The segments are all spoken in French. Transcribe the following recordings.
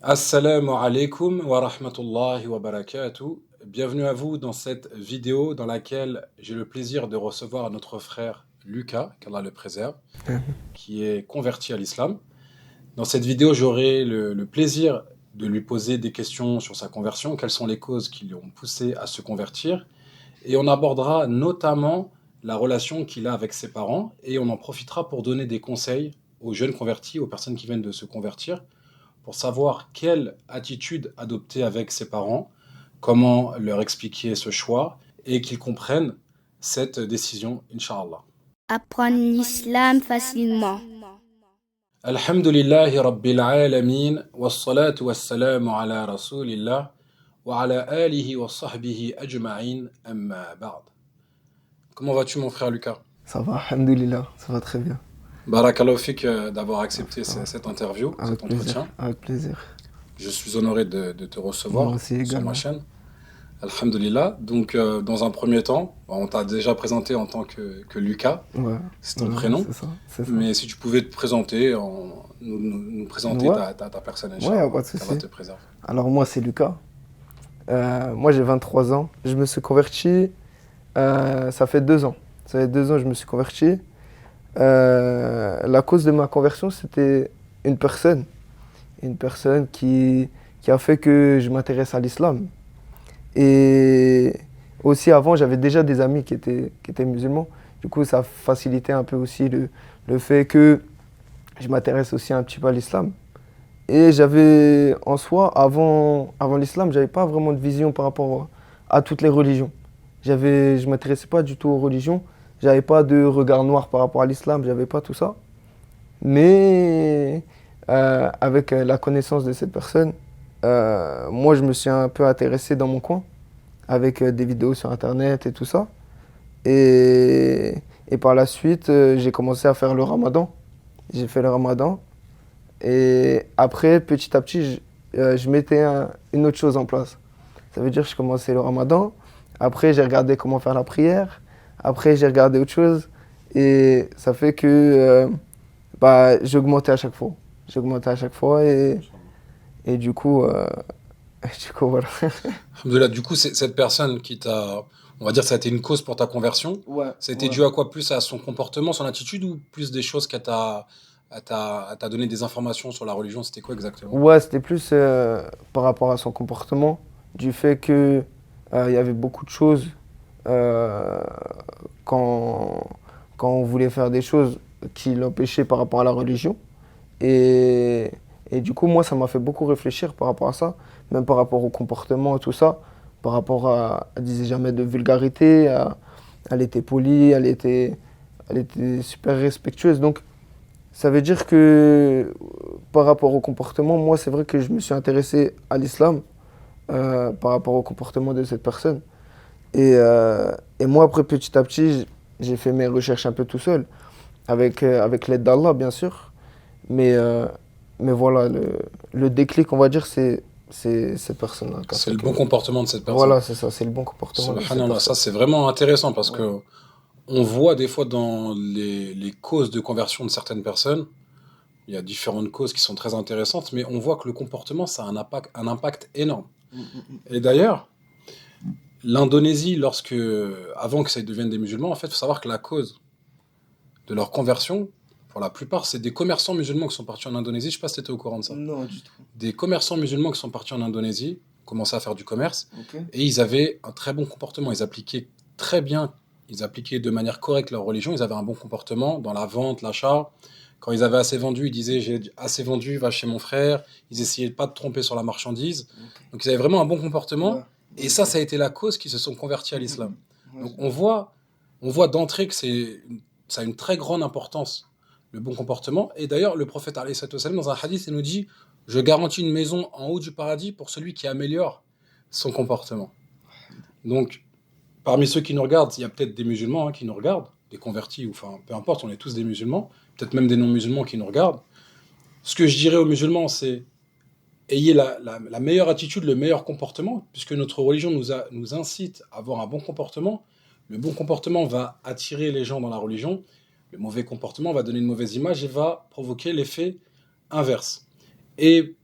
Assalamu alaikum wa rahmatullahi wa barakatuh. Bienvenue à vous dans cette vidéo dans laquelle j'ai le plaisir de recevoir notre frère Lucas, qu'Allah le préserve, qui est converti à l'islam. Dans cette vidéo, j'aurai le plaisir de lui poser des questions sur sa conversion, quelles sont les causes qui l'ont poussé à se convertir, et on abordera notamment la relation qu'il a avec ses parents, et on en profitera pour donner des conseils aux jeunes convertis, aux personnes qui viennent de se convertir, pour savoir quelle attitude adopter avec ses parents, comment leur expliquer ce choix et qu'ils comprennent cette décision, Inch'Allah. Apprendre l'islam facilement. Alhamdulillahi Rabbil Alamin, wassalatu wassalamu ala Rasulillah, wa ala alihi wa sahbihi ajma'in, amma ba'd. Comment vas-tu mon frère Lucas? Ça va, alhamdoulilah, ça va très bien. Barakallahu fik d'avoir accepté Ça va. cette interview, Avec cet plaisir, entretien. avec plaisir. Je suis honoré de te Moi recevoir aussi sur ma également. chaîne. Alhamdulillah. Donc, dans un premier temps, on t'a déjà présenté en tant que Lucas, Ouais, c'est ton ouais, prénom. c'est ça. Mais si tu pouvais te présenter, nous présenter Ouais, ta personne, ouais, y a Inch'Allah, pas de qu'Allah souci. te préserve. Alors moi c'est Lucas. Moi j'ai 23 ans. Je me suis converti, ça fait 2 ans. Ça fait 2 ans que je me suis converti. La cause de ma conversion c'était une personne. Une personne qui a fait que je m'intéresse à l'islam. Et aussi avant, j'avais déjà des amis qui étaient musulmans. Du coup, ça facilitait un peu aussi le fait que je m'intéresse aussi un petit peu à l'islam. Et j'avais en soi, avant l'islam, j'avais pas vraiment de vision par rapport à toutes les religions. Je m'intéressais pas du tout aux religions. J'avais pas de regard noir par rapport à l'islam, j'avais pas tout ça. Mais avec la connaissance de cette personne, moi je me suis un peu intéressé dans mon coin avec des vidéos sur internet et tout ça. Et, et par la suite, j'ai commencé à faire le ramadan. J'ai fait le ramadan. Et après, petit à petit, je mettais une autre chose en place. Ça veut dire que je commençais le ramadan. Après, j'ai regardé comment faire la prière. Après, j'ai regardé autre chose. Et ça fait que bah, j'augmentais à chaque fois. J'augmentais à chaque fois. Et du coup, du coup, voilà. Alhamdulillah, du coup, cette personne qui t'a, on va dire, ça a été une cause pour ta conversion. Ouais, Ça a été ouais. dû à quoi? Plus à son comportement, son attitude ou plus des choses à t'a donné des informations sur la religion? C'était quoi exactement? Ouais, c'était plus par rapport à son comportement, du fait que il y avait beaucoup de choses euh, quand, quand on voulait faire des choses qui l'empêchaient par rapport à la religion. Et, et du coup, moi, ça m'a fait beaucoup réfléchir par rapport à ça, même par rapport au comportement et tout ça, par rapport à, elle disait jamais de vulgarité, elle était polie, elle était super respectueuse. Donc, ça veut dire que par rapport au comportement, moi, c'est vrai que je me suis intéressé à l'islam par rapport au comportement de cette personne. Et moi, après, petit à petit, j'ai fait mes recherches un peu tout seul, avec l'aide d'Allah, bien sûr. Mais, euh, mais voilà, le déclic, on va dire, c'est cette personne-là qui a C'est fait le que... bon comportement de cette personne. Voilà, c'est ça, c'est le bon comportement de cette Subhanallah, personne. ça c'est vraiment intéressant parce Ouais. que on voit des fois dans les causes de conversion de certaines personnes, il y a différentes causes qui sont très intéressantes, mais on voit que le comportement, ça a un impact énorme. Et d'ailleurs, l'Indonésie, avant que ça devienne des musulmans, en fait, il faut savoir que la cause de leur conversion, pour la plupart, c'est des commerçants musulmans qui sont partis en Indonésie. Je sais pas si tu étais au courant de ça. Non, du tout. Des commerçants musulmans qui sont partis en Indonésie, commençaient à faire du commerce, Ok. et ils avaient un très bon comportement. Ils appliquaient très bien, ils appliquaient de manière correcte leur religion, ils avaient un bon comportement dans la vente, l'achat. Quand ils avaient assez vendu, ils disaient j'ai assez vendu, va chez mon frère. Ils essayaient pas de tromper sur la marchandise. Ok. Donc ils avaient vraiment un bon Ouais, comportement. Et ok. ça a été la cause qu'ils se sont convertis à Mm, l'islam. Ouais, Donc je- on voit d'entrée que ça a une très grande importance, le bon comportement. Et d'ailleurs, le prophète, alayhi salatu wassalam, dans un hadith, il nous dit je garantis une maison en haut du paradis pour celui qui améliore son comportement. Donc, parmi ceux qui nous regardent, il y a peut-être des musulmans qui nous regardent, des convertis, ou enfin, peu importe, on est tous des musulmans, peut-être même des non-musulmans qui nous regardent. Ce que je dirais aux musulmans, c'est ayez la meilleure attitude, le meilleur comportement, puisque notre religion nous incite à avoir un bon comportement. Le bon comportement va attirer les gens dans la religion. Le mauvais comportement va donner une mauvaise image et va provoquer l'effet inverse. Et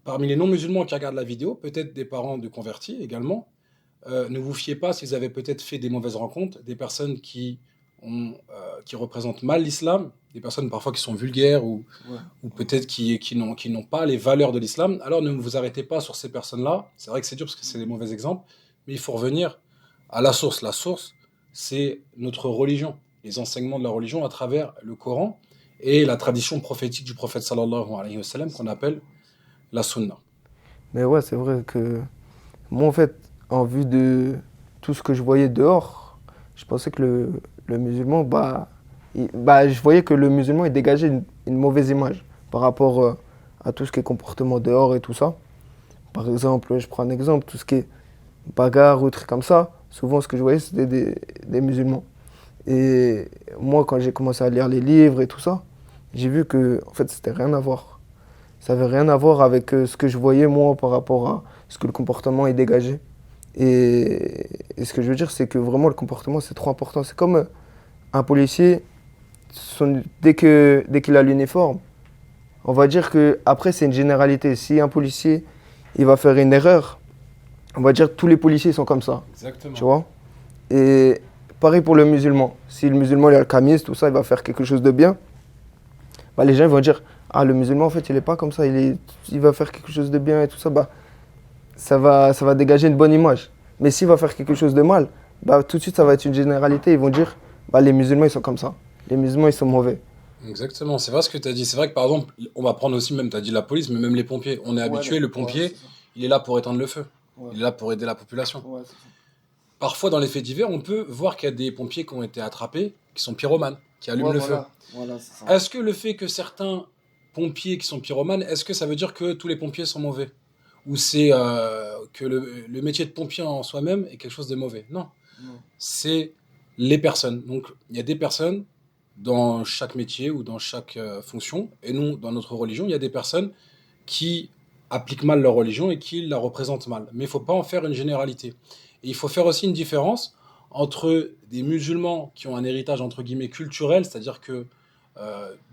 parmi les non-musulmans qui regardent la vidéo, peut-être des parents de convertis également, ne vous fiez pas si vous avez peut-être fait des mauvaises rencontres, des personnes qui représentent mal l'islam, des personnes parfois qui sont vulgaires ou peut-être qui n'ont pas les valeurs de l'islam. Alors ne vous arrêtez pas sur ces personnes-là. C'est vrai que c'est dur parce que c'est des mauvais exemples, mais il faut revenir à la source. La source, c'est notre religion, les enseignements de la religion à travers le Coran et la tradition prophétique du prophète sallallahu alayhi wa sallam qu'on appelle la sunna. Mais ouais, c'est vrai que moi, en fait, en vue de tout ce que je voyais dehors, je pensais que le musulman, je voyais que le musulman, il dégageait une mauvaise image par rapport à tout ce qui est comportement dehors et tout ça. Par exemple, je prends un exemple, tout ce qui est bagarre ou trucs comme ça, souvent ce que je voyais, c'était des musulmans. Et moi, quand j'ai commencé à lire les livres et tout ça, j'ai vu que, en fait, c'était rien à voir. Ça avait rien à voir avec ce que je voyais, moi, par rapport à ce que le comportement est dégagé. Et ce que je veux dire, c'est que vraiment, le comportement, c'est trop important. C'est comme un policier, dès qu'il a l'uniforme, on va dire que après c'est une généralité. Si un policier, il va faire une erreur, on va dire que tous les policiers sont comme ça. Exactement. Tu vois? Et pareil pour le musulman. Si le musulman, il a le camis, tout ça, il va faire quelque chose de bien, les gens ils vont dire, ah, le musulman, en fait, il est pas comme ça, il va faire quelque chose de bien et tout ça, ça va dégager une bonne image. Mais s'il va faire quelque chose de mal, tout de suite, ça va être une généralité. Ils vont dire, les musulmans, ils sont comme ça. Les musulmans, ils sont mauvais. Exactement, c'est vrai ce que tu as dit. C'est vrai que par exemple, on va prendre aussi, même tu as dit la police, mais même les pompiers. On est habitué, le pompier, il est là pour éteindre le feu. Ouais. Il est là pour aider la population. Ouais, parfois, dans les faits divers, on peut voir qu'il y a des pompiers qui ont été attrapés, qui sont pyromanes, qui allument le feu. Voilà, c'est ça. Est-ce que le fait que certains pompiers qui sont pyromanes, est-ce que ça veut dire que tous les pompiers sont mauvais? Ou c'est que le métier de pompier en soi-même est quelque chose de mauvais? Non. C'est les personnes. Donc, il y a des personnes dans chaque métier ou dans chaque fonction, et nous, dans notre religion, il y a des personnes qui appliquent mal leur religion et qui la représentent mal. Mais il ne faut pas en faire une généralité. Et il faut faire aussi une différence entre des musulmans qui ont un héritage entre guillemets culturel, c'est-à-dire que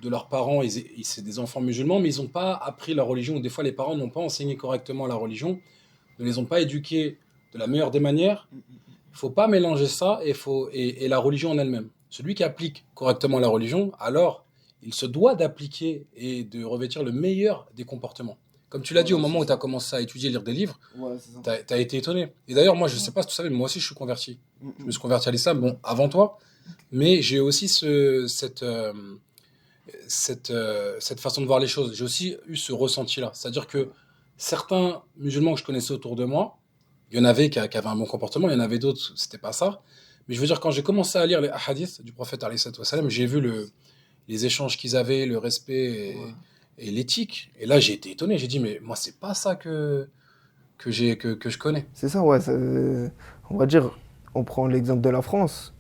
de leurs parents, c'est des enfants musulmans, mais ils n'ont pas appris la religion, ou des fois les parents n'ont pas enseigné correctement la religion, ne les ont pas éduqués de la meilleure des manières. Il ne faut pas mélanger ça et la religion en elle-même. Celui qui applique correctement la religion, alors il se doit d'appliquer et de revêtir le meilleur des comportements. Comme tu l'as dit, au moment où tu as commencé à étudier, lire des livres, tu as été étonné. Et d'ailleurs, moi, je ne sais pas si tu savais, mais moi aussi, je suis converti. Je me suis converti à l'islam, bon, avant toi, mais j'ai aussi cette façon de voir les choses. J'ai aussi eu ce ressenti-là. C'est-à-dire que certains musulmans que je connaissais autour de moi, il y en avait qui avaient un bon comportement, il y en avait d'autres, c'était pas ça. Mais je veux dire, quand j'ai commencé à lire les hadiths du prophète, j'ai vu les échanges qu'ils avaient, le respect et l'éthique. Et là, j'ai été étonné. J'ai dit, mais moi, c'est pas ça que je connais. C'est ça, ouais. On va dire, on prend l'exemple de la France.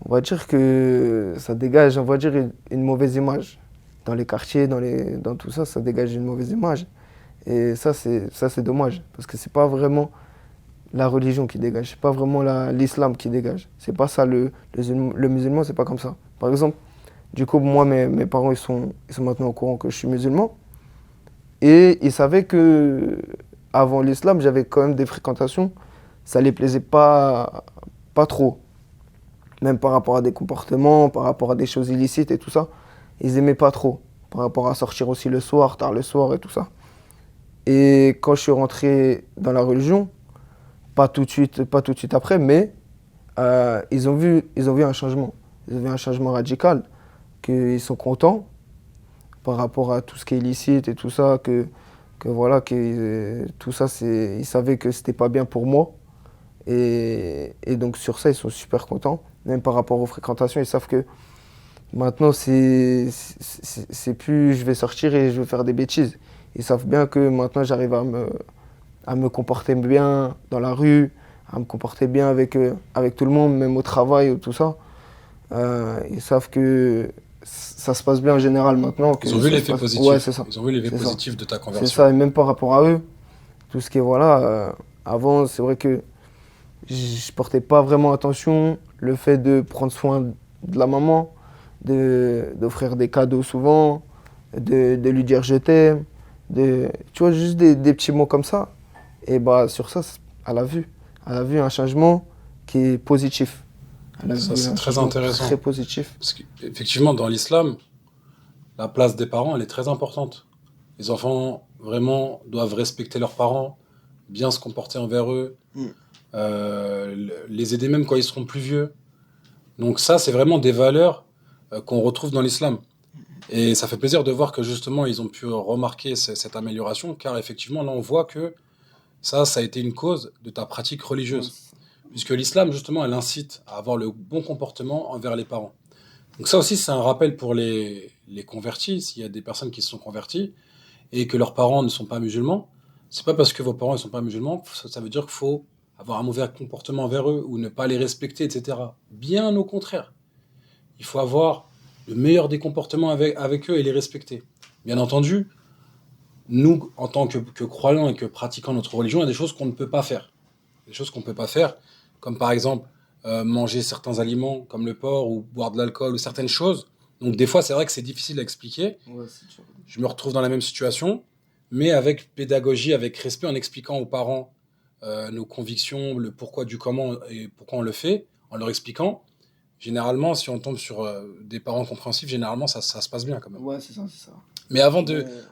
On va dire que ça dégage, on va dire, une mauvaise image. Dans les quartiers, dans tout ça, ça dégage une mauvaise image. Et ça, c'est dommage. Parce que c'est pas vraiment la religion qui dégage. C'est pas vraiment l'islam qui dégage. C'est pas ça. Le musulman, c'est pas comme ça. Par exemple, du coup, moi, mes parents, ils sont maintenant au courant que je suis musulman. Et ils savaient que avant l'islam, j'avais quand même des fréquentations. Ça les plaisait pas trop. Même par rapport à des comportements, par rapport à des choses illicites et tout ça. Ils aimaient pas trop. Par rapport à sortir aussi le soir, tard le soir et tout ça. Et quand je suis rentré dans la religion, pas tout de suite après, mais ils ont vu un changement. Ils ont vu un changement radical. Qu'ils sont contents par rapport à tout ce qui est illicite et tout ça, que tout ça, ils savaient que c'était pas bien pour moi. Et donc sur ça, ils sont super contents. Même par rapport aux fréquentations, ils savent que maintenant, c'est plus je vais sortir et je vais faire des bêtises. Ils savent bien que maintenant, j'arrive à me comporter bien dans la rue, à me comporter bien avec tout le monde, même au travail ou tout ça. Ils savent que ça se passe bien en général maintenant. Ils ont vu l'effet positif. Ouais, c'est ça. Ils ont vu l'effet positif de ta conversion. C'est ça, et même par rapport à eux, tout ce qui est avant, c'est vrai que je portais pas vraiment attention. Le fait de prendre soin de la maman, d'offrir des cadeaux souvent, de lui dire je t'aime, Tu vois, juste des petits mots comme ça. Et bah, sur ça, elle a vu. Elle a vu un changement qui est positif. Elle a Ça, vu c'est un très changement intéressant. très positif. Parce qu'effectivement, dans l'islam, la place des parents, elle est très importante. Les enfants, vraiment, doivent respecter leurs parents, bien se comporter envers eux, Mm. les aider même quand ils seront plus vieux. Donc ça, c'est vraiment des valeurs qu'on retrouve dans l'islam. Et ça fait plaisir de voir que justement, ils ont pu remarquer cette amélioration, car effectivement, là, on voit que ça a été une cause de ta pratique religieuse. Puisque l'islam, justement, elle incite à avoir le bon comportement envers les parents. Donc ça aussi, c'est un rappel pour les convertis, s'il y a des personnes qui se sont converties et que leurs parents ne sont pas musulmans. C'est pas parce que vos parents ne sont pas musulmans, ça veut dire qu'il faut avoir un mauvais comportement envers eux ou ne pas les respecter, etc. Bien au contraire. Il faut avoir le meilleur des comportements avec eux et les respecter. Bien entendu, nous, en tant que croyants et que pratiquant notre religion, il y a des choses qu'on ne peut pas faire. Des choses qu'on ne peut pas faire, comme par exemple manger certains aliments comme le porc ou boire de l'alcool ou certaines choses. Donc des fois, c'est vrai que c'est difficile à expliquer. Ouais, c'est sûr. Je me retrouve dans la même situation, mais avec pédagogie, avec respect, en expliquant aux parents nos convictions, le pourquoi du comment et pourquoi on le fait, en leur expliquant. Généralement, si on tombe sur des parents compréhensifs, généralement, ça se passe bien quand même. Ouais, c'est ça, c'est ça. Mais Mais-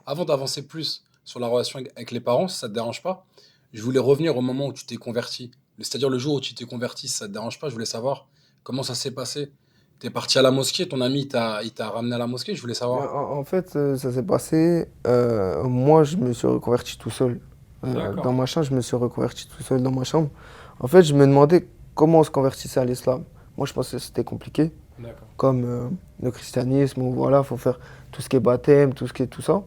avant d'avancer plus sur la relation avec les parents, si ça te dérange pas, je voulais revenir au moment où tu t'es converti. C'est-à-dire le jour où tu t'es converti, si ça te dérange pas, je voulais savoir comment ça s'est passé. T'es parti à la mosquée, ton ami il t'a ramené à la mosquée, je voulais Mais savoir. en fait, ça s'est passé. Moi, je me suis reconverti tout seul. Dans D'accord. ma chambre, je me suis reconverti tout seul dans ma chambre. En fait, je me demandais comment on se convertissait à l'islam. Moi, je pensais que c'était compliqué, D'accord. comme le christianisme, où voilà, faut faire tout ce qui est baptême, tout ce qui est tout ça.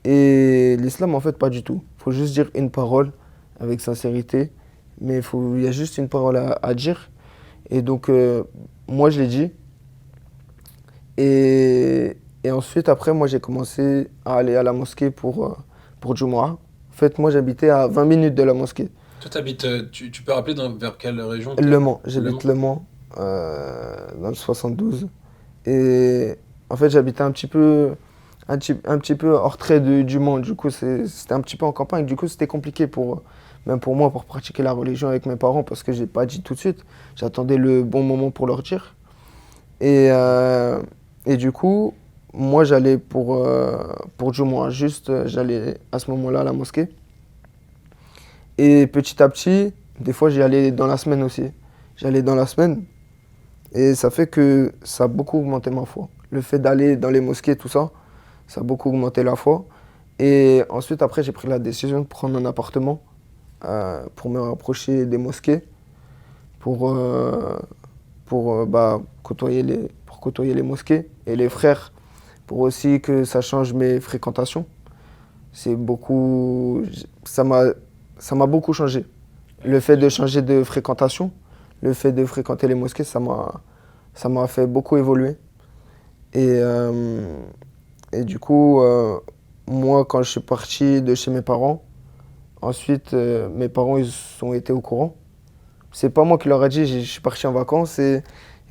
Et l'islam, en fait, pas du tout. Il faut juste dire une parole avec sincérité, mais il y a juste une parole à dire. Et donc, moi, je l'ai dit. Et ensuite, après, moi, j'ai commencé à aller à la mosquée pour Jumu'ah. En fait, moi, j'habitais à 20 minutes de la mosquée. Toi, t'habites, tu peux rappeler vers quelle région Le t'es? Mans, Le j'habite Mans. Le Mans, dans le 72. Et en fait, j'habitais un petit peu hors trait du Mans. Du coup, c'était un petit peu en campagne. Du coup, c'était compliqué même pour moi, pour pratiquer la religion avec mes parents, parce que j'ai pas dit tout de suite. J'attendais le bon moment pour leur dire. Et, euh, et du coup, moi, j'allais pour Jumu'ah. Juste, j'allais à ce moment-là à la mosquée. Et petit à petit, des fois, j'y allais dans la semaine aussi. J'allais dans la semaine. Et ça fait que ça a beaucoup augmenté ma foi. Le fait d'aller dans les mosquées, tout ça, ça a beaucoup augmenté la foi. Et ensuite, après, j'ai pris la décision de prendre un appartement pour me rapprocher des mosquées, pour, euh, pour côtoyer les mosquées et les frères, pour aussi que ça change mes fréquentations. C'est beaucoup, ça m'a beaucoup changé. Le fait de changer de fréquentation, le fait de fréquenter les mosquées, ça m'a fait beaucoup évoluer. Et, euh, et du coup, moi, quand je suis parti de chez mes parents, ensuite, mes parents, ils ont été au courant. C'est pas moi qui leur ai dit, je suis parti en vacances et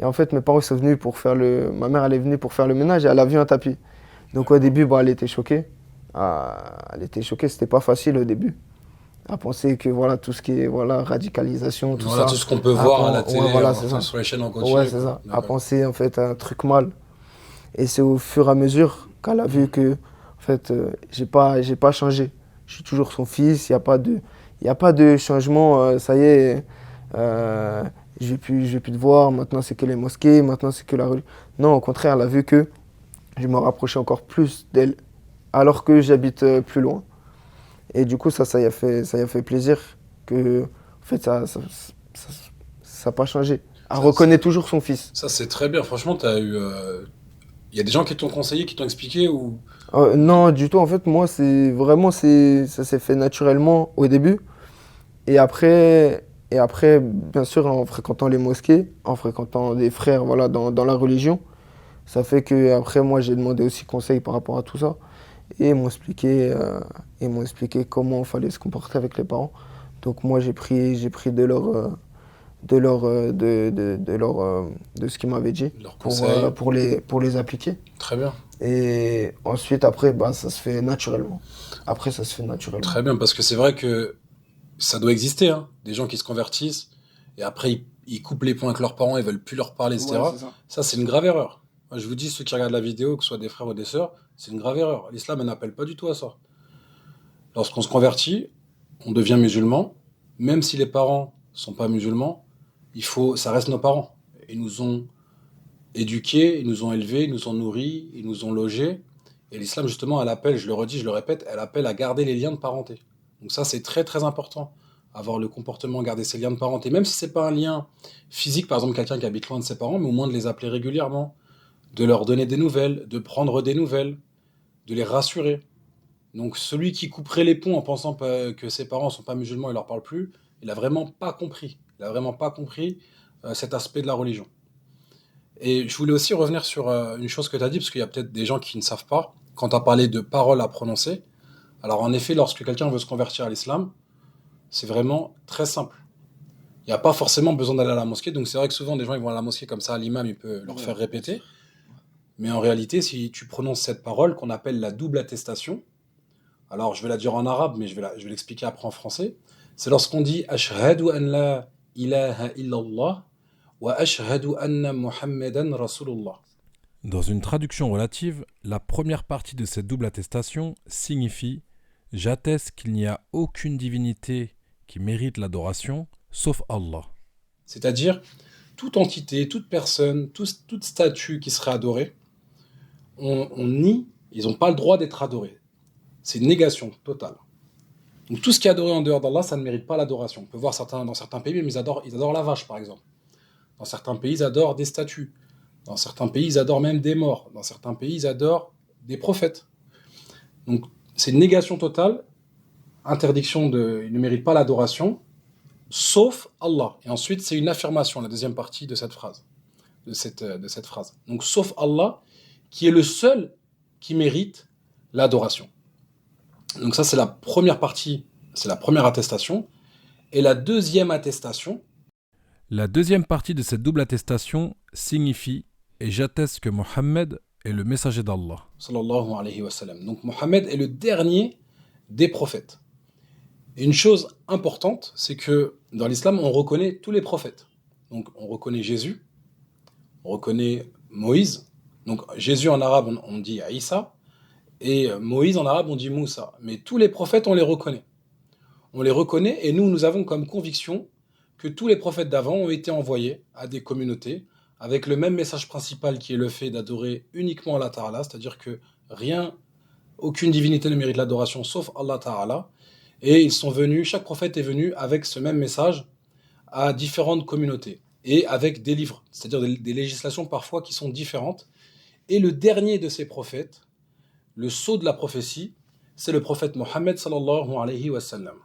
en fait, mes parents sont venus pour faire ma mère, elle est venue pour faire le ménage et elle a vu un tapis. Donc au début, bah, elle était choquée. Elle était choquée, c'était pas facile au début. À penser que voilà, tout ce qui est voilà, radicalisation, tout Voilà ça. tout ce qu'on peut voir à la Ouais, télé, voilà, c'est enfin, ça. sur les chaînes en continu, Ouais, c'est quoi. ça. À D'accord. penser en fait à un truc mal. Et c'est au fur et à mesure qu'elle a vu que en fait, j'ai pas changé. Je suis toujours son fils, il y a pas de changement, ça y est, euh, je vais plus te voir, maintenant c'est que les mosquées, maintenant c'est que la religion. Non, au contraire, elle a vu que je me rapprochais encore plus d'elle, alors que j'habite plus loin. Et du coup, ça y a fait plaisir que, en fait, ça a pas changé. Elle Ça, reconnaît toujours son fils. ça, c'est très bien. Franchement, t'as eu. Il y a des gens qui t'ont conseillé, qui t'ont expliqué ou. Non, du tout. En fait, moi, ça s'est fait naturellement au début. Et après, bien sûr, en fréquentant les mosquées, en fréquentant des frères, voilà, dans la religion, ça fait que après, moi, j'ai demandé aussi conseil par rapport à tout ça. Et ils m'ont expliqué comment il fallait se comporter avec les parents. Donc moi, j'ai pris de ce qu'ils m'avaient dit Leurs conseils. pour les appliquer. Très bien. Et ensuite, après, bah, ça se fait naturellement. Après, ça se fait naturellement. Très bien, parce que c'est vrai que ça doit exister, hein. Des gens qui se convertissent et après ils coupent les ponts avec leurs parents, ils veulent plus leur parler, Ouais, etc. c'est ça. Ça, c'est une grave erreur. Moi, je vous dis, ceux qui regardent la vidéo, que ce soit des frères ou des sœurs, c'est une grave erreur. L'islam elle n'appelle pas du tout à ça. Lorsqu'on se convertit, on devient musulman, même si les parents sont pas musulmans, ça reste nos parents. Ils nous ont éduqués, ils nous ont élevés, ils nous ont nourris, ils nous ont logés. Et l'islam, justement, elle appelle, je le redis, je le répète, elle appelle à garder les liens de parenté. Donc ça, c'est très très important. Avoir le comportement, garder ces liens de parenté. Même si c'est pas un lien physique, par exemple quelqu'un qui habite loin de ses parents, mais au moins de les appeler régulièrement, de leur donner des nouvelles, de prendre des nouvelles, de les rassurer. Donc celui qui couperait les ponts en pensant que ses parents ne sont pas musulmans et ne leur parle plus, il a vraiment pas compris. Il a vraiment pas compris cet aspect de la religion. Et je voulais aussi revenir sur une chose que tu as dit, parce qu'il y a peut-être des gens qui ne savent pas. Quand tu as parlé de paroles à prononcer, alors en effet, lorsque quelqu'un veut se convertir à l'islam, c'est vraiment très simple. Il n'y a pas forcément besoin d'aller à la mosquée, donc c'est vrai que souvent des gens ils vont à la mosquée comme ça, l'imam il peut leur faire répéter. Mais en réalité, si tu prononces cette parole qu'on appelle la double attestation, alors je vais la dire en arabe, mais je vais l'expliquer après en français, c'est lorsqu'on dit Ashhadu an la ilaha illallah wa ashhadu anna Muhammadan Rasulullah. Dans une traduction relative, la première partie de cette double attestation signifie « J'atteste qu'il n'y a aucune divinité qui mérite l'adoration, sauf Allah ». C'est-à-dire, toute entité, toute personne, toute statue qui serait adorée, on nie, ils n'ont pas le droit d'être adorés. C'est une négation totale. Donc tout ce qui est adoré en dehors d'Allah, ça ne mérite pas l'adoration. On peut voir dans certains pays, mais ils adorent la vache, par exemple. Dans certains pays, ils adorent des statues. Dans certains pays, ils adorent même des morts. Dans certains pays, ils adorent des prophètes. Donc c'est une négation totale, interdiction ils ne méritent pas l'adoration, sauf Allah. Et ensuite, c'est une affirmation, la deuxième partie de cette phrase. De cette phrase. Donc sauf Allah, qui est le seul qui mérite l'adoration. Donc ça, c'est la première partie, c'est la première attestation. Et la deuxième attestation... La deuxième partie de cette double attestation signifie « Et j'atteste que Mohammed est le messager d'Allah ». Sallallahu alayhi wa sallam. Donc Mohammed est le dernier des prophètes. Et une chose importante, c'est que dans l'islam, on reconnaît tous les prophètes. Donc on reconnaît Jésus, on reconnaît Moïse. Donc Jésus en arabe, on dit Isa. Et Moïse en arabe, on dit Moussa. Mais tous les prophètes, on les reconnaît. On les reconnaît et nous avons comme conviction que tous les prophètes d'avant ont été envoyés à des communautés avec le même message principal qui est le fait d'adorer uniquement Allah Ta'ala, c'est-à-dire que aucune divinité ne mérite l'adoration sauf Allah Ta'ala. Et ils sont venus, chaque prophète est venu avec ce même message à différentes communautés et avec des livres, c'est-à-dire des législations parfois qui sont différentes. Et le dernier de ces prophètes, le sceau de la prophétie, c'est le prophète Mohammed sallallahu alayhi wa sallam.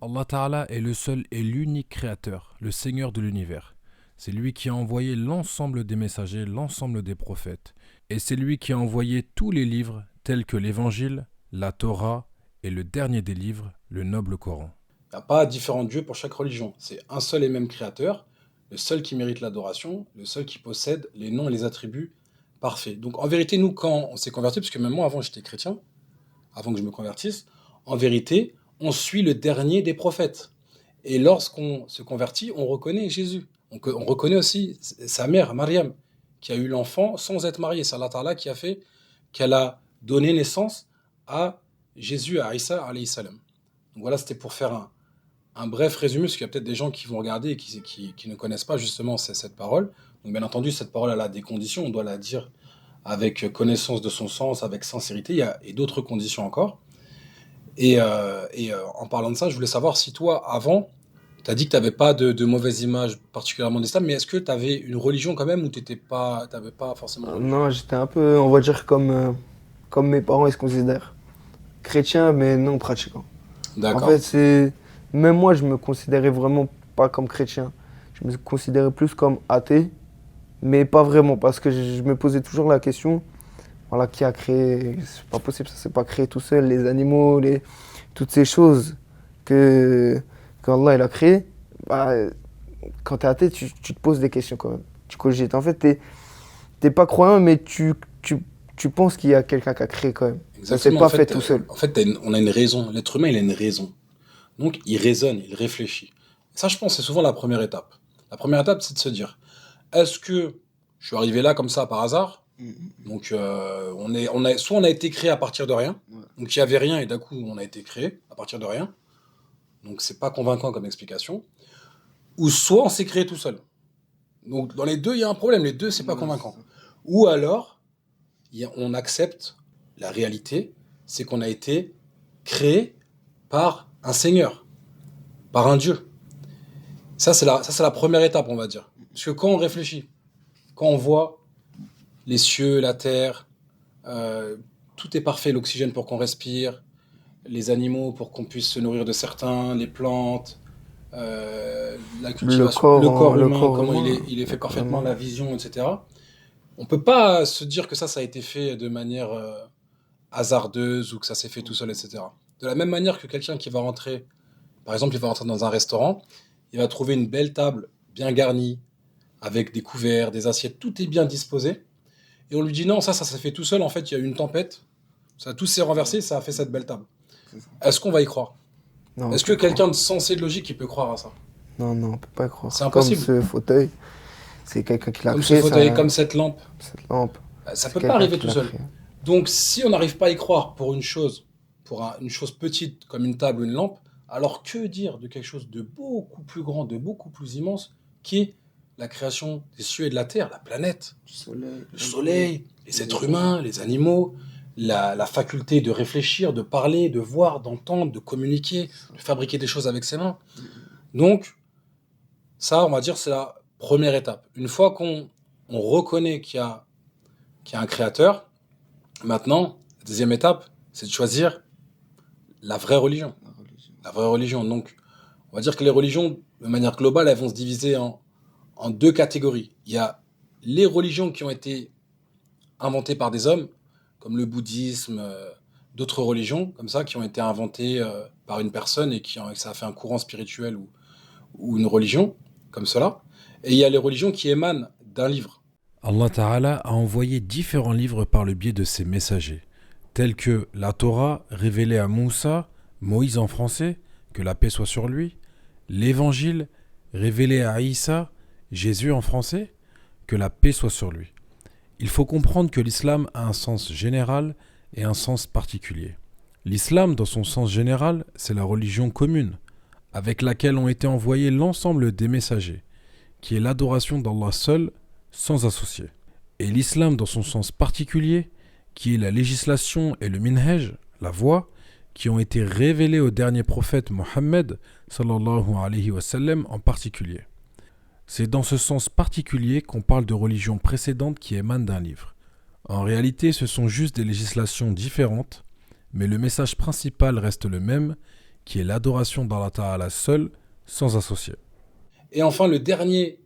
Allah Ta'ala est le seul et l'unique créateur, le Seigneur de l'univers. C'est lui qui a envoyé l'ensemble des messagers, l'ensemble des prophètes. Et c'est lui qui a envoyé tous les livres, tels que l'Évangile, la Torah et le dernier des livres, le noble Coran. Il n'y a pas différents dieux pour chaque religion. C'est un seul et même créateur, le seul qui mérite l'adoration, le seul qui possède les noms et les attributs parfaits. Donc en vérité, nous, quand on s'est convertis, parce que même moi, avant, j'étais chrétien, avant que je me convertisse, en vérité, on suit le dernier des prophètes. Et lorsqu'on se convertit, on reconnaît Jésus. On reconnaît aussi sa mère, Mariam, qui a eu l'enfant sans être mariée. C'est Allah Ta'ala qui a fait qu'elle a donné naissance à Jésus, à Isa, alayhi salam. Donc voilà, c'était pour faire un bref résumé, parce qu'il y a peut-être des gens qui vont regarder et qui ne connaissent pas justement cette parole. Donc bien entendu, cette parole, elle a des conditions. On doit la dire avec connaissance de son sens, avec sincérité. Il y a d'autres conditions encore. Et en parlant de ça, je voulais savoir si toi, avant, tu as dit que tu n'avais pas de mauvaise image particulièrement d'islam, mais est-ce que tu avais une religion quand même ou tu n'avais pas forcément... Non, j'étais un peu, on va dire, comme mes parents ils se considèrent. Chrétien, mais non pratiquant. D'accord. En fait, même moi, je me considérais vraiment pas comme chrétien. Je me considérais plus comme athée, mais pas vraiment, parce que je me posais toujours la question, voilà, qui a créé, c'est pas possible, ça s'est pas créé tout seul, les animaux, toutes ces choses qu'Allah il a créées. Bah, quand tu es athée, tu te poses des questions quand même. Tu cogites. En fait, t'es pas croyant, mais tu penses qu'il y a quelqu'un qui a créé quand même. Ça s'est Exactement. pas fait tout seul. En fait, on a une raison. L'être humain, il a une raison. Donc, il raisonne, il réfléchit. Ça, je pense, c'est souvent la première étape. La première étape, c'est de se dire, est-ce que je suis arrivé là comme ça par hasard? Donc, soit on a été créé à partir de rien. Donc, il n'y avait rien et d'un coup, on a été créé à partir de rien. Donc, c'est pas convaincant comme explication. Ou soit on s'est créé tout seul. Donc, dans les deux, il y a un problème. Les deux, c'est pas convaincant. Ou alors, on accepte la réalité, c'est qu'on a été créé par un Seigneur, par un Dieu. Ça, c'est la première étape, on va dire. Parce que quand on réfléchit, quand on voit les cieux, la terre, tout est parfait, l'oxygène pour qu'on respire, les animaux pour qu'on puisse se nourrir de certains, les plantes, la cultivation, le corps humain, comment il est fait parfaitement, la vision, etc. On peut pas se dire que ça a été fait de manière hasardeuse ou que ça s'est fait tout seul, etc. De la même manière que quelqu'un qui va rentrer, par exemple, il va rentrer dans un restaurant, il va trouver une belle table bien garnie, avec des couverts, des assiettes, tout est bien disposé, et on lui dit non, ça s'est fait tout seul, en fait, il y a eu une tempête, tout s'est renversé, ça a fait cette belle table. Est-ce qu'on va y croire? Non, Est-ce que quelqu'un de sensé, de logique, il peut croire à ça? Non, on peut pas y croire. C'est impossible. Comme ce fauteuil, c'est quelqu'un qui l'a Comme créé. ce fauteuil, comme cette lampe. Cette lampe. Ça peut pas arriver tout seul. Donc, si on n'arrive pas à y croire pour une chose, une chose petite comme une table ou une lampe, alors que dire de quelque chose de beaucoup plus grand, de beaucoup plus immense, qui est la création des cieux et de la terre, la planète, le soleil, les êtres humains, les animaux, la faculté de réfléchir, de parler, de voir, d'entendre, de communiquer, de fabriquer des choses avec ses mains. Donc, ça, on va dire, c'est la première étape. Une fois qu'on reconnaît qu'il y a un créateur, maintenant, la deuxième étape, c'est de choisir la vraie religion. La vraie religion. Donc, on va dire que les religions, de manière globale, elles vont se diviser en deux catégories. Il y a les religions qui ont été inventées par des hommes, comme le bouddhisme, d'autres religions, comme ça, qui ont été inventées par une personne et ça a fait un courant spirituel ou une religion, comme cela. Et il y a les religions qui émanent d'un livre. Allah Ta'ala a envoyé différents livres par le biais de ses messagers, tels que la Torah révélée à Moussa, Moïse en français, que la paix soit sur lui, l'Évangile révélé à Isa, Jésus en français, que la paix soit sur lui. Il faut comprendre que l'islam a un sens général et un sens particulier. L'islam, dans son sens général, c'est la religion commune, avec laquelle ont été envoyés l'ensemble des messagers, qui est l'adoration d'Allah seul, sans associé. Et l'islam dans son sens particulier, qui est la législation et le minhaj, la voie, qui ont été révélés au dernier prophète Mohammed sallallahu alayhi wa sallam en particulier. C'est dans ce sens particulier qu'on parle de religion précédente qui émane d'un livre. En réalité, ce sont juste des législations différentes, mais le message principal reste le même, qui est l'adoration d'Allah Ta'ala seul, sans associé. Et enfin, le dernier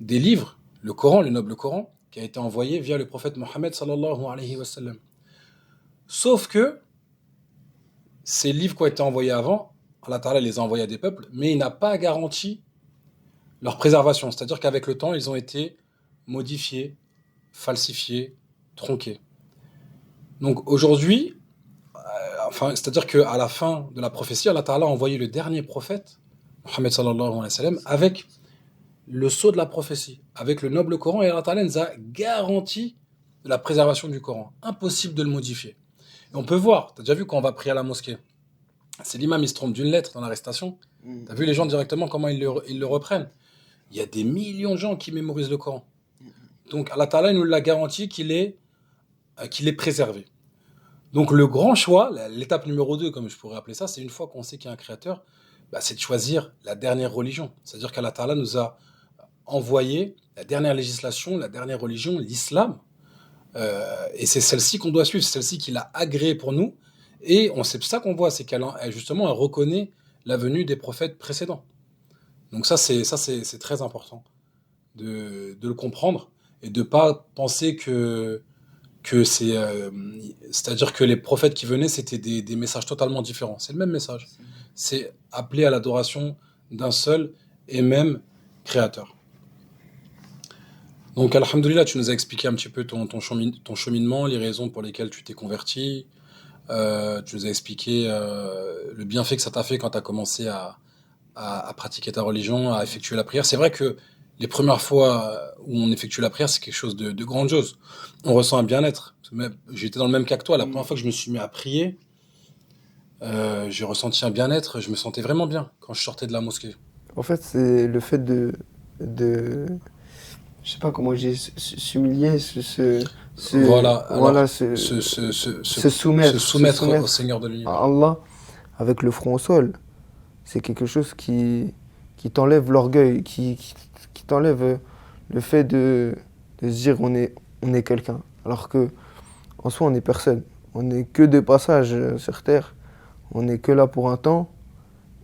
des livres, le Coran, le noble Coran, qui a été envoyé via le prophète Mohammed sallallahu alayhi wa sallam. Sauf que ces livres qui ont été envoyés avant, Allah Ta'ala les a envoyés à des peuples, mais il n'a pas garanti leur préservation. C'est-à-dire qu'avec le temps, ils ont été modifiés, falsifiés, tronqués. Donc aujourd'hui, c'est-à-dire qu'à la fin de la prophétie, Allah Ta'ala a envoyé le dernier prophète, Mohammed sallallahu alayhi wa sallam, avec le sceau de la prophétie, avec le noble Coran, et Allah Ta'ala nous a garanti la préservation du Coran. Impossible de le modifier. Et on peut voir, tu as déjà vu quand on va prier à la mosquée, c'est l'imam, il se trompe d'une lettre dans la récitation, tu as vu les gens directement comment ils le reprennent. Il y a des millions de gens qui mémorisent le Coran. Donc Allah Ta'ala nous l'a garanti qu'il est préservé. Donc le grand choix, l'étape numéro 2, comme je pourrais appeler ça, c'est une fois qu'on sait qu'il y a un créateur, c'est de choisir la dernière religion. C'est-à-dire qu'Allah Ta'ala nous a envoyé la dernière législation, la dernière religion, l'islam. Et c'est celle-ci qu'on doit suivre, c'est celle-ci qu'il a agréée pour nous. Et c'est ça qu'on voit, c'est qu'elle justement elle reconnaît la venue des prophètes précédents. Donc ça c'est très important de le comprendre et de ne pas penser que c'est-à-dire que les prophètes qui venaient, c'était des messages totalement différents. C'est le même message. C'est appeler à l'adoration d'un seul et même créateur. Donc, alhamdoulilah, tu nous as expliqué un petit peu ton cheminement, les raisons pour lesquelles tu t'es converti. Tu nous as expliqué le bienfait que ça t'a fait quand tu as commencé à pratiquer ta religion, à effectuer la prière. C'est vrai que les premières fois où on effectue la prière, c'est quelque chose de grandiose. On ressent un bien-être. J'étais dans le même cas que toi. La première fois que je me suis mis à prier, j'ai ressenti un bien-être. Je me sentais vraiment bien quand je sortais de la mosquée. En fait, c'est le fait de je sais pas comment j'ai s'humilier, Voilà, voilà, alors, se soumettre, se se soumettre au soumettre Seigneur de à l'univers. Allah avec le front au sol. C'est quelque chose qui t'enlève l'orgueil, qui t'enlève le fait de se dire on est quelqu'un. Alors que en soi, on n'est personne. On n'est que de passage sur Terre. On n'est que là pour un temps.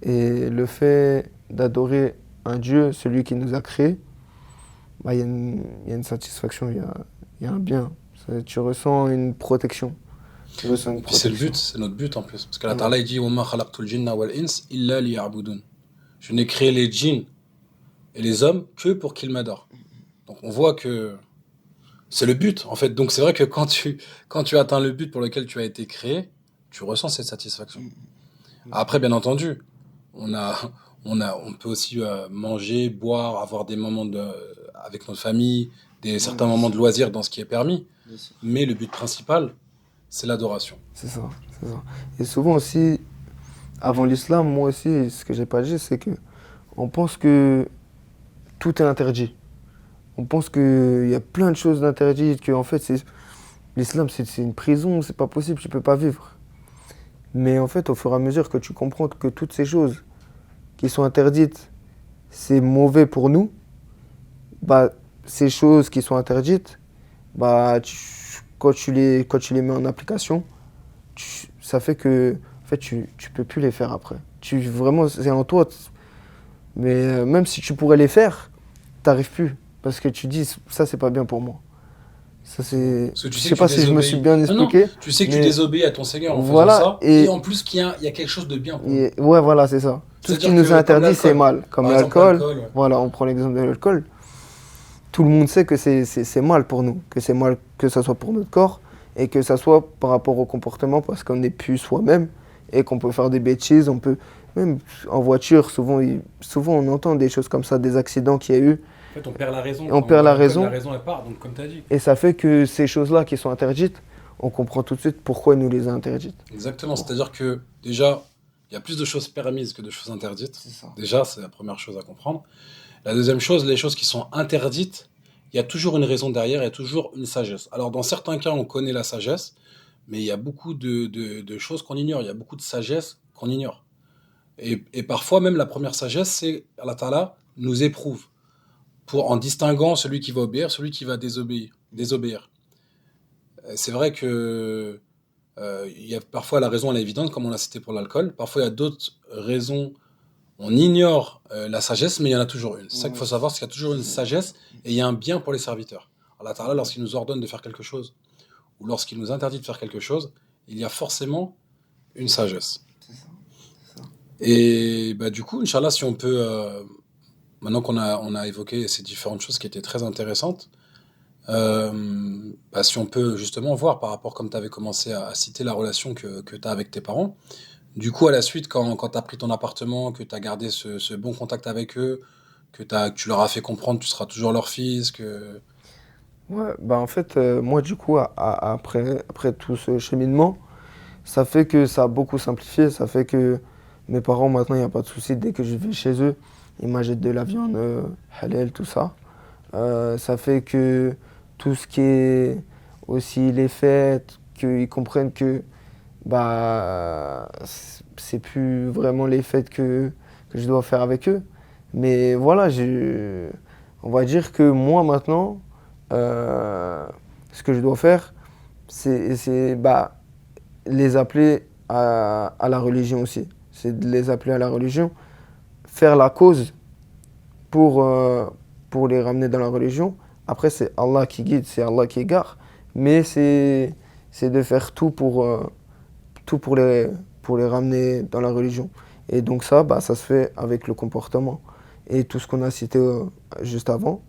Et le fait d'adorer un Dieu, celui qui nous a créés, bah, il y a une satisfaction, il y a un bien. Tu ressens une protection. Tu ressens une Et puis c'est le protection. but, c'est notre but en plus. Parce qu'Allah Mm. Ta'ala il dit وَمَا خَلَقْتُ الْجِنَّ وَالْإِنسَ إِلَّا لِيَعْبُدُونَ. Je n'ai créé les djinns et les hommes que pour qu'ils m'adorent. Donc on voit que c'est le but en fait. Donc c'est vrai que quand tu atteins le but pour lequel tu as été créé, tu ressens cette satisfaction. Après, bien entendu, on a, on peut aussi manger, boire, avoir des moments avec notre famille, certains moments de loisirs dans ce qui est permis. Mais le but principal, c'est l'adoration. C'est ça, c'est ça. Et souvent aussi, avant l'islam, moi aussi, ce que j'ai pas dit, c'est que on pense que tout est interdit. On pense qu'il y a plein de choses d'interdites, que en fait, l'islam, c'est une prison, c'est pas possible, tu peux pas vivre. Mais en fait, au fur et à mesure que tu comprends que toutes ces choses qui sont interdites, c'est mauvais pour nous, bah, ces choses qui sont interdites, bah, quand tu les mets en application, ça fait que en fait, tu peux plus les faire après. Vraiment, c'est en toi. Mais même si tu pourrais les faire, t'arrives plus. Parce que tu dis, ça, c'est pas bien pour moi. Ça, c'est... Parce que tu Je sais sais que pas tu si je me suis bien désobéis. Non, non, expliqué. tu sais que tu mais désobéis à ton Seigneur en voilà, faisant ça. et- Et en plus, il y a quelque chose de bien pour nous. Ouais, voilà, c'est ça. Tout ce qui C'est-à-dire nous que, est comme interdit, c'est l'alcool, mal. Comme par exemple, l'alcool, l'alcool, ouais. voilà, on prend l'exemple de l'alcool. Tout le monde sait que c'est mal pour nous, que c'est mal que ça soit pour notre corps et que ça soit par rapport au comportement parce qu'on n'est plus soi-même et qu'on peut faire des bêtises, on peut même en voiture souvent on entend des choses comme ça, des accidents qu'il y a eu En fait, on perd la raison. on perd la raison. La raison, elle part, donc comme tu as dit. Et ça fait que ces choses-là qui sont interdites, on comprend tout de suite pourquoi il nous les a interdites. Exactement, c'est-à-dire que déjà, il y a plus de choses permises que de choses interdites. C'est ça. Déjà, c'est la première chose à comprendre. La deuxième chose, les choses qui sont interdites, il y a toujours une raison derrière, il y a toujours une sagesse. Alors, dans certains cas, on connaît la sagesse, mais il y a beaucoup de choses qu'on ignore. Il y a beaucoup de sagesse qu'on ignore. Et parfois, même la première sagesse, c'est Allah Ta'ala nous éprouve en distinguant celui qui va obéir, celui qui va désobéir. C'est vrai que il y a parfois la raison elle est évidente, comme on l'a cité pour l'alcool. Parfois, il y a d'autres raisons. On ignore la sagesse, mais il y en a toujours une. C'est ça qu'il faut savoir, c'est qu'il y a toujours une sagesse et il y a un bien pour les serviteurs. Allah Ta'ala, lorsqu'il nous ordonne de faire quelque chose ou lorsqu'il nous interdit de faire quelque chose, il y a forcément une sagesse. C'est ça. Et bah, du coup, Inch'Allah, si on peut, maintenant on a évoqué ces différentes choses qui étaient très intéressantes, bah, si on peut justement voir par rapport, comme tu avais commencé à citer la relation que tu as avec tes parents, du coup, à la suite, quand tu as pris ton appartement, que tu as gardé ce bon contact avec eux, que tu leur as fait comprendre que tu seras toujours leur fils, que... Ouais, bah en fait, moi du coup, après tout ce cheminement, ça fait que ça a beaucoup simplifié. Ça fait que mes parents, maintenant, il n'y a pas de souci. Dès que je vais chez eux, ils m'achètent de la viande halal, tout ça. Ça fait que tout ce qui est aussi les fêtes, qu'ils comprennent que bah, c'est plus vraiment les fêtes que je dois faire avec eux. Mais voilà, on va dire que moi maintenant, ce que je dois faire, c'est bah, les appeler à la religion aussi. C'est de les appeler à la religion, faire la cause pour les ramener dans la religion. Après, c'est Allah qui guide, c'est Allah qui égare. Mais c'est de faire tout pour les ramener dans la religion. Et donc ça, bah, ça se fait avec le comportement. et tout ce qu'on a cité juste avant.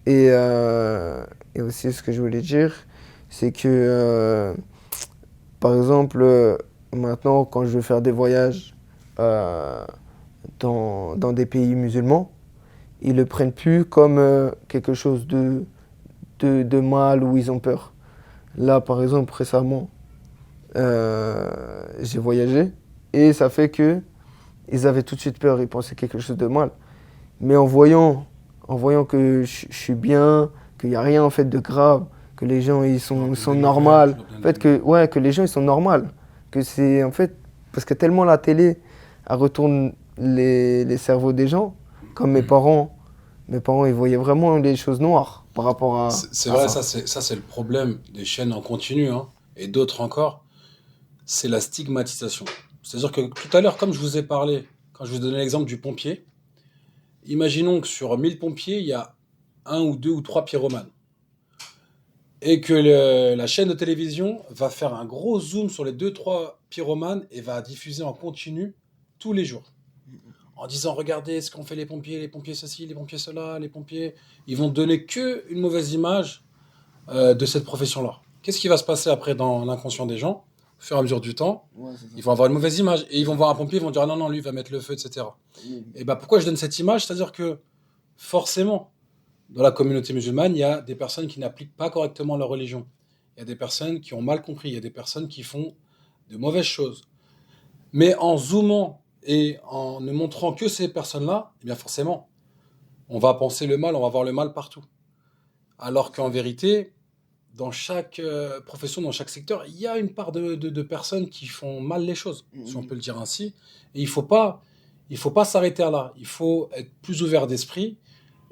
Et, et aussi, ce que je voulais dire, c'est que, par exemple, maintenant, quand je veux faire des voyages euh, dans des pays musulmans, ils le prennent plus comme quelque chose de mal où ils ont peur. Là, par exemple, récemment, j'ai voyagé et ça fait que ils avaient tout de suite peur, ils pensaient quelque chose de mal. Mais en voyant que je suis bien, qu'il n'y a rien en fait de grave, que les gens sont normaux, en fait que les gens ils sont normaux, que c'est en fait parce que tellement la télé elle retourne les cerveaux des gens, comme mes parents ils voyaient vraiment les choses noires par rapport C'est à vrai, ça. ça c'est le problème des chaînes en continu, hein, et d'autres encore, c'est la stigmatisation. C'est-à-dire que tout à l'heure, comme je vous ai parlé, quand je vous ai donné l'exemple du pompier, imaginons que sur 1000 pompiers, il y a un ou deux ou trois pyromanes. Et que la chaîne de télévision va faire un gros zoom sur les deux, trois pyromanes et va diffuser en continu tous les jours. En disant, regardez ce qu'ont fait les pompiers ceci, les pompiers cela, les pompiers. Ils vont donner que une mauvaise image de cette profession-là. Qu'est-ce qui va se passer après dans l'inconscient des gens? Au fur et à mesure du temps, ils vont avoir une mauvaise image. Et ils vont voir un pompier, ils vont dire, ah non, non, lui, il va mettre le feu, etc. Et ben pourquoi je donne cette image? C'est-à-dire que forcément, dans la communauté musulmane, il y a des personnes qui n'appliquent pas correctement leur religion. Il y a des personnes qui ont mal compris. Il y a des personnes qui font de mauvaises choses. Mais en zoomant et en ne montrant que ces personnes-là, eh bien forcément, on va penser le mal, on va voir le mal partout. Alors qu'en vérité, dans chaque profession, dans chaque secteur, il y a une part de personnes qui font mal les choses, si on peut le dire ainsi. Et il faut pas s'arrêter à là. Il faut être plus ouvert d'esprit.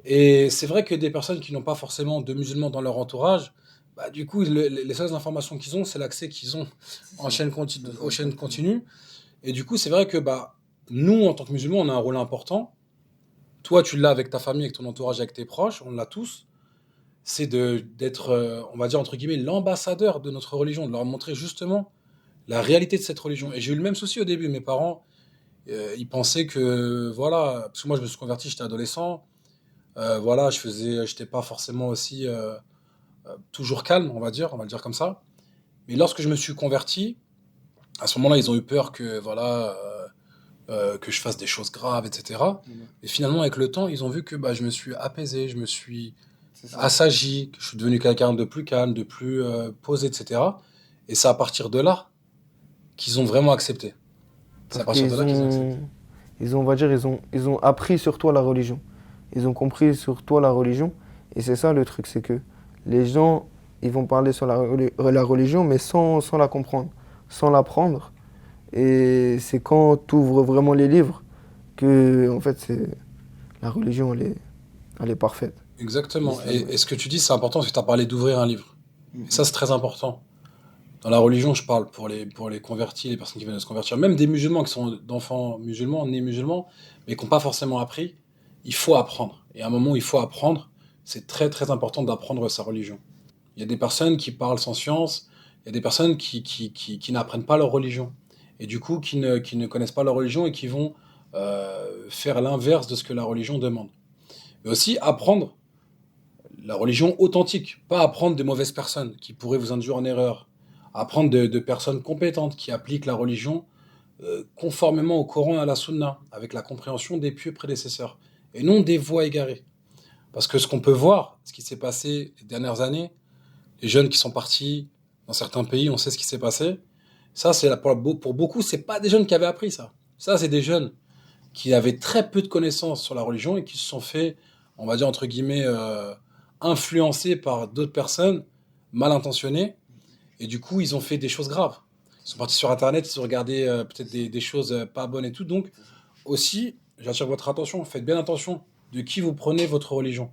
Et c'est vrai que des personnes qui n'ont pas forcément de musulmans dans leur entourage, bah, du coup, les seules informations qu'ils ont, c'est l'accès qu'ils ont aux chaînes continues. Et du coup, c'est vrai que bah, nous, en tant que musulmans, on a un rôle important. Toi, tu l'as avec ta famille, avec ton entourage, avec tes proches, on l'a tous. C'est d'être, on va dire, entre guillemets, l'ambassadeur de notre religion, de leur montrer justement la réalité de cette religion. Et j'ai eu le même souci au début. Mes parents, ils pensaient que, voilà, parce que moi, je me suis converti, j'étais adolescent. Voilà, j'étais pas forcément aussi toujours calme, on va le dire comme ça. Mais lorsque je me suis converti, à ce moment-là, ils ont eu peur que, voilà, que je fasse des choses graves, etc. Et finalement, avec le temps, ils ont vu que bah, je me suis apaisé, je me suis assagi, que je suis devenu quelqu'un de plus calme, de plus posé, etc. Et c'est à partir de là qu'ils ont vraiment accepté. C'est à Parce partir de là qu'ils ont accepté. on va dire, ils ont appris sur toi la religion. Ils ont compris sur toi la religion. Et c'est ça le truc, c'est que les gens, ils vont parler sur la religion, mais sans la comprendre, sans l'apprendre. Et c'est quand tu ouvres vraiment les livres que, en fait, la religion, elle est parfaite. Exactement. L'islam, ouais. Et ce que tu dis, c'est important, parce que tu as parlé d'ouvrir un livre. Et ça, c'est très important. Dans la religion, je parle pour les convertis, les personnes qui viennent de se convertir, même des musulmans qui sont d'enfants musulmans, nés musulmans, mais qui n'ont pas forcément appris. Il faut apprendre. Et à un moment où il faut apprendre, c'est très très important d'apprendre sa religion. Il y a des personnes qui parlent sans science, il y a des personnes qui n'apprennent pas leur religion. Et du coup, qui ne connaissent pas leur religion et qui vont faire l'inverse de ce que la religion demande. Mais aussi apprendre la religion authentique, pas apprendre des mauvaises personnes qui pourraient vous induire en erreur. Apprendre de personnes compétentes qui appliquent la religion conformément au Coran et à la Sunna, avec la compréhension des pieux prédécesseurs, et non des voies égarées. Parce que ce qu'on peut voir, ce qui s'est passé les dernières années, les jeunes qui sont partis dans certains pays, on sait ce qui s'est passé. Ça, pour beaucoup, c'est pas des jeunes qui avaient appris ça. Ça, c'est des jeunes qui avaient très peu de connaissances sur la religion et qui se sont fait, on va dire entre guillemets, influencés par d'autres personnes mal intentionnées. Et du coup, ils ont fait des choses graves. Ils sont partis sur Internet, ils ont regardé peut-être des choses pas bonnes et tout. Donc, aussi, j'attire votre attention, faites bien attention de qui vous prenez votre religion.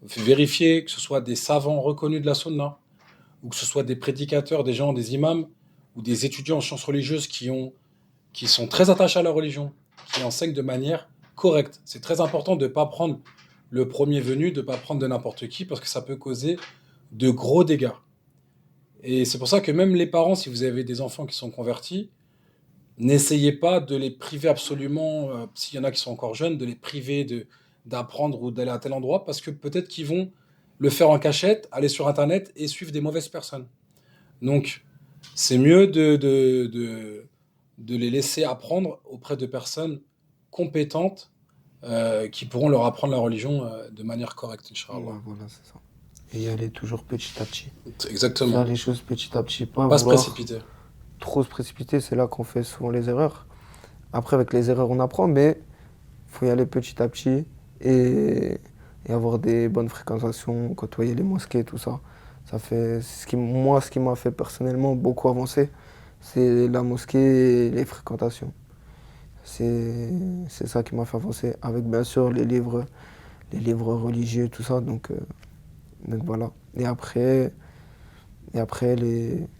Vérifiez que ce soit des savants reconnus de la Sunna, ou que ce soit des prédicateurs, des gens, des imams, ou des étudiants en sciences religieuses qui sont très attachés à la religion, qui enseignent de manière correcte. C'est très important de ne pas prendre le premier venu, de ne pas prendre de n'importe qui, parce que ça peut causer de gros dégâts. Et c'est pour ça que même les parents, si vous avez des enfants qui sont convertis, n'essayez pas de les priver absolument, s'il y en a qui sont encore jeunes, de les priver d'apprendre ou d'aller à tel endroit, parce que peut-être qu'ils vont le faire en cachette, aller sur Internet et suivre des mauvaises personnes. Donc, c'est mieux de les laisser apprendre auprès de personnes compétentes qui pourront leur apprendre la religion de manière correcte, Ouais, Inch'Allah. voilà, c'est ça. Et y aller toujours petit à petit. Exactement. Faire les choses petit à petit, pas Pas se vouloir précipiter. trop se précipiter, c'est là qu'on fait souvent les erreurs. Après, avec les erreurs, on apprend, mais il faut y aller petit à petit et, et avoir des bonnes fréquentations, côtoyer les mosquées, tout ça. Ça fait moi, ce qui m'a fait personnellement beaucoup avancer, c'est la mosquée et les fréquentations. C'est ça qui m'a fait avancer, avec bien sûr les livres religieux, tout ça. Donc voilà. Et après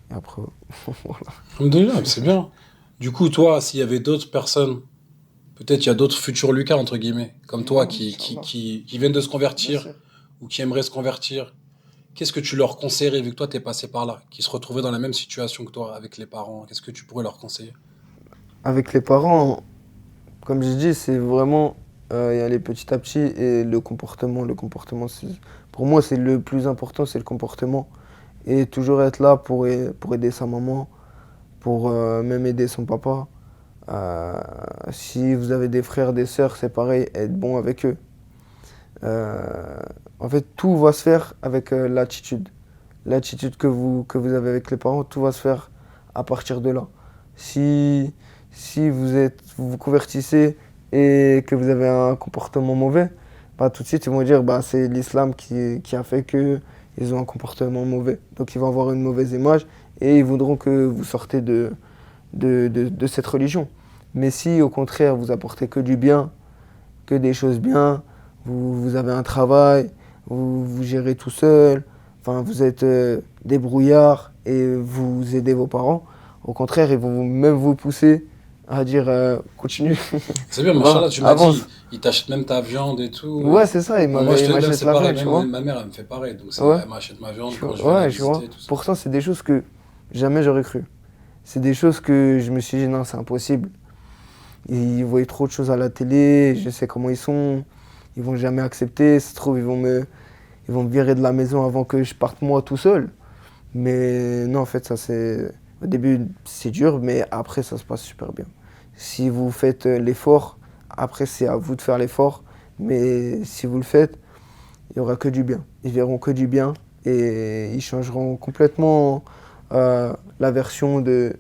voilà. Alhamdoulilah, c'est bien. Du coup, toi, s'il y avait d'autres personnes, peut-être il y a d'autres futurs Lucas, entre guillemets, comme toi, Inch'Allah. qui viennent de se Bien convertir sûr. ou qui aimeraient se convertir, qu'est-ce que tu leur conseillerais, vu que toi, tu es passé par là, qui se retrouvaient dans la même situation que toi, avec les parents? Qu'est-ce que tu pourrais leur conseiller? Avec les parents, comme j'ai dit, c'est vraiment y aller petit à petit et le comportement. Pour moi, c'est le plus important, c'est le comportement. Et toujours être là pour aider sa maman, pour même aider son papa. Si vous avez des frères, des sœurs, c'est pareil, être bon avec eux. Euh, En fait, tout va se faire avec l'attitude. L'attitude que vous avez avec les parents, tout va se faire à partir de là. Si, si vous vous convertissez et que vous avez un comportement mauvais, bah, tout de suite, ils vont dire bah, c'est l'islam qui a fait qu'ils ont un comportement mauvais. Donc, ils vont avoir une mauvaise image et ils voudront que vous sortez de cette religion. Mais si, au contraire, vous apportez que du bien, que des choses bien, vous avez un travail, vous gérez tout seul, enfin, vous êtes débrouillard et vous aidez vos parents. Au contraire, ils vont même vous pousser à dire continue, C'est bien, va, machallah, tu m'as dit, avance. ils t'achètent même ta viande et tout. Ouais, c'est ça, Moi, je ils te dis, m'achètent c'est la pareil, viande, tu même vois. ma mère, elle me fait pareil. Donc, Ouais, elle m'achète ma viande tu quand vois, je vais la ouais, je vois. visiter, tout ça. Pourtant, c'est des choses que jamais j'aurais cru. C'est des choses que je me suis dit non, c'est impossible. Ils voient trop de choses à la télé, je sais comment ils sont, ils vont jamais accepter, ça se trouve, ils vont me virer de la maison avant que je parte moi tout seul. Mais non, en fait, ça c'est. Au début, c'est dur, mais après, ça se passe super bien. Si vous faites l'effort, après, c'est à vous de faire l'effort. Mais si vous le faites, il n'y aura que du bien. Ils verront que du bien et ils changeront complètement la version des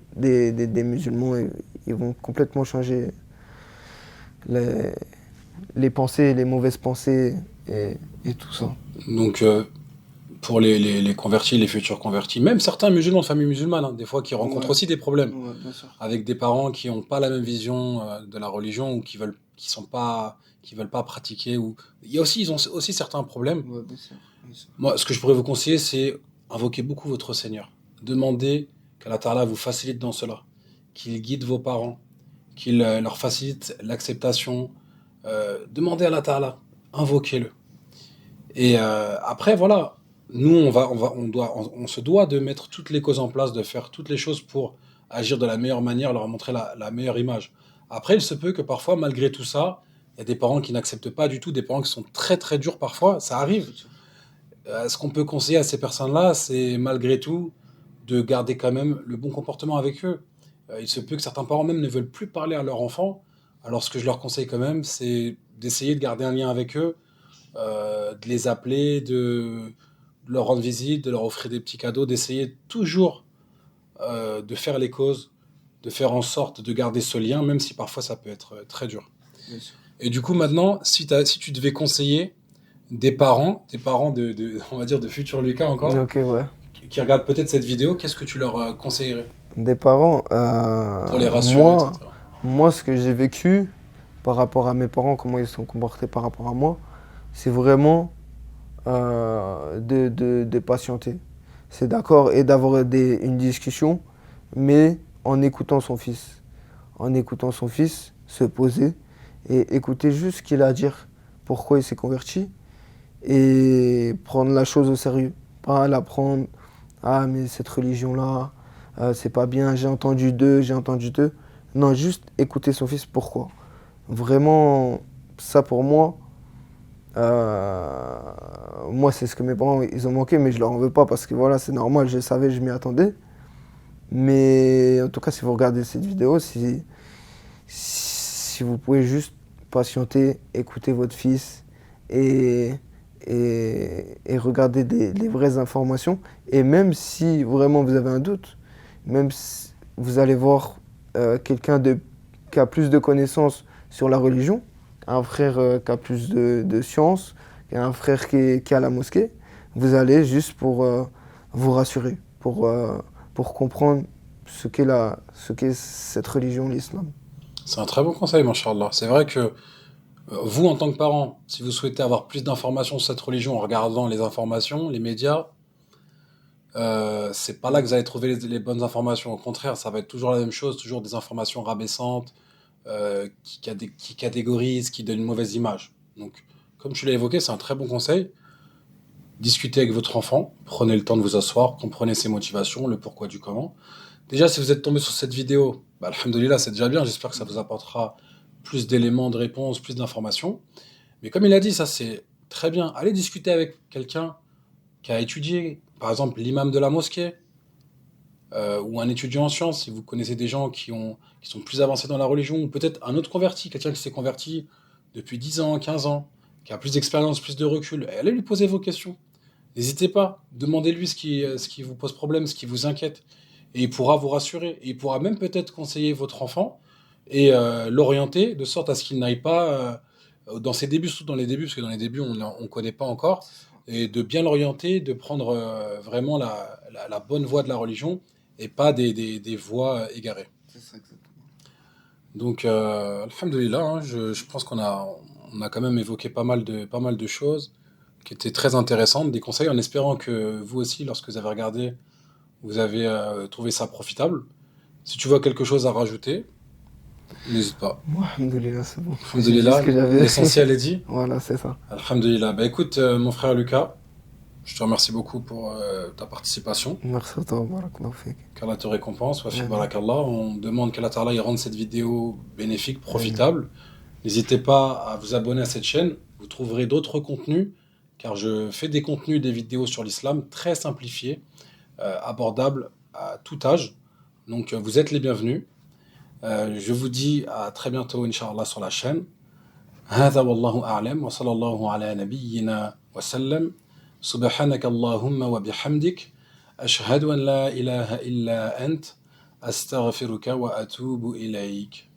musulmans. Et ils vont complètement changer les, les pensées, les mauvaises pensées et tout ça. Donc, pour les convertis, les futurs convertis, même certains musulmans de famille musulmane, hein, des fois, qui rencontrent Ouais. aussi des problèmes Ouais, bien sûr. avec des parents qui n'ont pas la même vision de la religion ou qui veulent pas pratiquer. Ou... ils ont aussi certains problèmes. Ouais, bien sûr. Bien sûr. Moi, ce que je pourrais vous conseiller, c'est invoquer beaucoup votre Seigneur. Demandez qu'Allah Ta'ala vous facilite dans cela, qu'il guide vos parents, qu'il leur facilite l'acceptation. Demandez à Allah Ta'ala, invoquez-le. Et après, voilà, nous, on se doit de mettre toutes les causes en place, de faire toutes les choses pour agir de la meilleure manière, leur montrer la meilleure image. Après, il se peut que parfois, malgré tout ça, il y a des parents qui n'acceptent pas du tout, des parents qui sont très très durs parfois, ça arrive. Ce qu'on peut conseiller à ces personnes-là, c'est malgré tout de garder quand même le bon comportement avec eux. Il se peut que certains parents même ne veulent plus parler à leur enfant. Alors ce que je leur conseille quand même, c'est d'essayer de garder un lien avec eux, de les appeler, de leur rendre visite, de leur offrir des petits cadeaux, d'essayer toujours de faire les causes, de faire en sorte de garder ce lien, même si parfois ça peut être très dur. Bien sûr. Et du coup maintenant, si tu devais conseiller des parents on va dire de futurs Lucas encore, Ok, ouais. qui regardent peut-être cette vidéo, qu'est-ce que tu leur conseillerais Des parents, pour les rassurer, moi, etc. moi, ce que j'ai vécu par rapport à mes parents, comment ils se sont comportés par rapport à moi, c'est vraiment de patienter. C'est d'accord et d'avoir une discussion, mais en écoutant son fils. En écoutant son fils, se poser et écouter juste ce qu'il a à dire, pourquoi il s'est converti, et prendre la chose au sérieux. Pas la prendre, ah mais cette religion-là, c'est pas bien, j'ai entendu d'eux. Non, juste écouter son fils, pourquoi? Vraiment, ça pour moi, moi c'est ce que mes parents ils ont manqué, mais je leur en veux pas parce que voilà, c'est normal, je savais, je m'y attendais. Mais en tout cas, si vous regardez cette vidéo, si vous pouvez juste patienter, écouter votre fils et, et regarder les vraies informations, et même si vraiment vous avez un doute, même si vous allez voir quelqu'un qui a plus de connaissances sur la religion, un frère qui a plus de science, un frère qui est à la mosquée, vous allez juste pour vous rassurer, pour comprendre ce qu'est cette religion, l'islam. C'est un très bon conseil, mashallah. C'est vrai que vous, en tant que parent, si vous souhaitez avoir plus d'informations sur cette religion en regardant les informations, les médias, c'est pas là que vous allez trouver les bonnes informations. Au contraire, ça va être toujours la même chose, toujours des informations rabaissantes, qui catégorisent, qui donnent une mauvaise image. Donc, comme tu l'as évoqué, c'est un très bon conseil. Discutez avec votre enfant, prenez le temps de vous asseoir, comprenez ses motivations, le pourquoi du comment. Déjà, si vous êtes tombé sur cette vidéo, bah, alhamdoulilah, c'est déjà bien. J'espère que ça vous apportera plus d'éléments de réponse, plus d'informations. Mais comme il a dit, ça c'est très bien. Allez discuter avec quelqu'un qui a étudié, par exemple l'imam de la mosquée, ou un étudiant en sciences, si vous connaissez des gens qui sont plus avancés dans la religion, ou peut-être un autre converti, quelqu'un qui s'est converti depuis 10 ans, 15 ans, qui a plus d'expérience, plus de recul, et allez lui poser vos questions. N'hésitez pas, demandez-lui ce qui vous pose problème, ce qui vous inquiète, et il pourra vous rassurer, et il pourra même peut-être conseiller votre enfant et l'orienter de sorte à ce qu'il n'aille pas dans ses débuts, surtout dans les débuts, parce que dans les débuts on ne connaît pas encore, et de bien l'orienter, de prendre vraiment la bonne voie de la religion et pas des voies égarées. C'est ça, exactement. Donc, alhamdoulilah, hein, je pense on a quand même évoqué pas mal de choses qui étaient très intéressantes, des conseils, en espérant que vous aussi, lorsque vous avez regardé, vous avez trouvé ça profitable. Si tu vois quelque chose à rajouter, n'hésite pas. Moi, alhamdoulilah, c'est bon. J'ai dit Alhamdoulilah, ce que j'avais. l'essentiel est dit. Voilà, c'est ça. Alhamdoulilah. Bah écoute, mon frère Lucas, je te remercie beaucoup pour ta participation. Merci à toi, barakallahu fik. Qu'Allah te récompense, wa fi Amen. barakallah. On demande qu'Allah Ta'ala il rende cette vidéo bénéfique, profitable. N'hésitez pas à vous abonner à cette chaîne. Vous trouverez d'autres contenus, car je fais des contenus, des vidéos sur l'islam très simplifiés, abordables à tout âge. Donc vous êtes les bienvenus. Je vous dis à très bientôt, Inch'Allah, sur la chaîne. هذا والله أعلم وصلى الله على نبينا وسلم سبحانك اللهم وبحمدك أشهد أن لا إله إلا أنت أستغفرك وأتوب إليك